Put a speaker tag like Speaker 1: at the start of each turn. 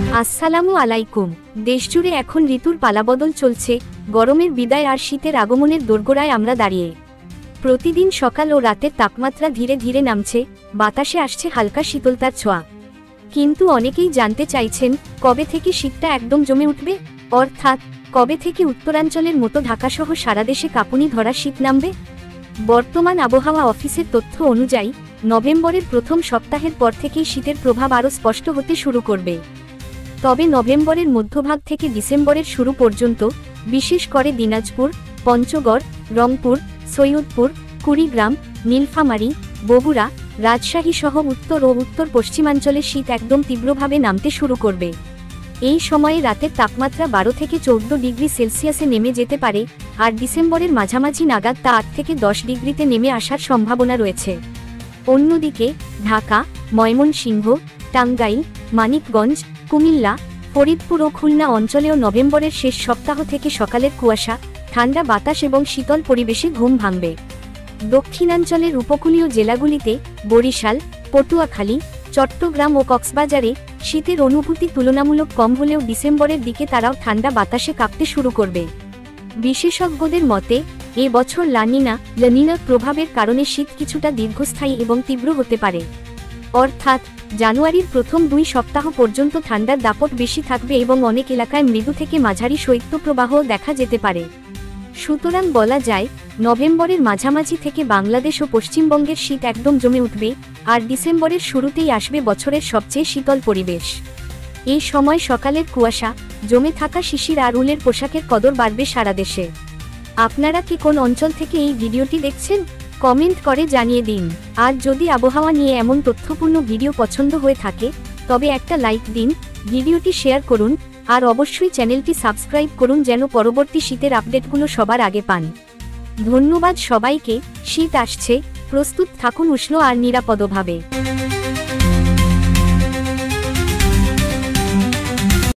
Speaker 1: আসসালামু আলাইকুম। দেশজুড়ে এখন ঋতুর পালাবদল চলছে, গরমের বিদায় আর শীতের আগমনের দোরগোড়ায় আমরা দাঁড়িয়ে। প্রতিদিন সকাল ও রাতের তাপমাত্রা ধীরে ধীরে নামছে, বাতাসে আসছে হালকা শীতলতার ছোঁয়া। কিন্তু অনেকেই জানতে চাইছেন, কবে থেকে শীতটা একদম জমে উঠবে, অর্থাৎ কবে থেকে উত্তরাঞ্চলের মতো ঢাকাসহ সারা দেশে কাঁপুনি ধরা শীত নামবে। বর্তমান আবহাওয়া অফিসের তথ্য অনুযায়ী নভেম্বরের প্রথম সপ্তাহের পর থেকেই শীতের প্রভাব আরও স্পষ্ট হতে শুরু করবে। তবে নভেম্বরের মধ্যভাগ থেকে ডিসেম্বরের শুরু পর্যন্ত বিশেষ করে দিনাজপুর, পঞ্চগড়, রংপুর, সৈয়দপুর, কুড়িগ্রাম, নীলফামারী, বগুড়া, রাজশাহী সহ উত্তর ও উত্তর পশ্চিমাঞ্চলে শীত একদম তীব্রভাবে নামতে শুরু করবে। এই সময়ে রাতের তাপমাত্রা 12 থেকে 14 ডিগ্রি সেলসিয়াসে নেমে যেতে পারে, আর ডিসেম্বরের মাঝামাঝি নাগাদ তা 8 থেকে 10 ডিগ্রিতে নেমে আসার সম্ভাবনা রয়েছে। অন্যদিকে ঢাকা, ময়মনসিংহ, টাঙ্গাইল, মানিকগঞ্জ, কুমিল্লা, ফরিদপুর ও খুলনা অঞ্চলেও নভেম্বরের শেষ সপ্তাহ থেকে সকালের কুয়াশা, ঠান্ডা বাতাস এবং শীতল পরিবেশে ঘুম ভাঙবে। দক্ষিণাঞ্চলের উপকূলীয় জেলাগুলিতে বরিশাল, পটুয়াখালী, চট্টগ্রাম ও কক্সবাজারে শীতের অনুভূতি তুলনামূলক কম হলেও ডিসেম্বরের দিকে তারাও ঠান্ডা বাতাসে কাঁপতে শুরু করবে। বিশেষজ্ঞদের মতে এ বছর লানিনার প্রভাবের কারণে শীত কিছুটা দীর্ঘস্থায়ী এবং তীব্র হতে পারে। অর্থাৎ জানুয়ারির প্রথম 2 সপ্তাহ পর্যন্ত ঠান্ডার দাপট বেশি থাকবে এবং অনেক এলাকায় মৃদু থেকে মাঝারি শৈত্যপ্রবাহ দেখা যেতে পারে। সুতরাং বলা যায়, নভেম্বরের মাঝামাঝি থেকে বাংলাদেশ ও পশ্চিমবঙ্গের শীত একদম জমে উঠবে, আর ডিসেম্বরের শুরুতেই আসবে বছরের সবচেয়ে শীতল পরিবেশ। এই সময় সকালের কুয়াশা, জমে থাকা শিশির আর উলের পোশাকের কদর বাড়বে সারা দেশে। আপনারা কি কোন অঞ্চল থেকে এই ভিডিওটি দেখছেন? কমেন্ট করে জানিয়ে দিন। আর যদি আবহাওয়া নিয়ে এমন তথ্যপূর্ণ ভিডিও পছন্দ হয়ে থাকে, তবে একটা লাইক দিন, ভিডিওটি শেয়ার করুন, আর অবশ্যই চ্যানেলটি সাবস্ক্রাইব করুন যেন পরবর্তী শীতের আপডেটগুলো সবার আগে পান। ধন্যবাদ সবাইকে। শীত আসছে, প্রস্তুত থাকুন উষ্ণ আর নিরাপদভাবে।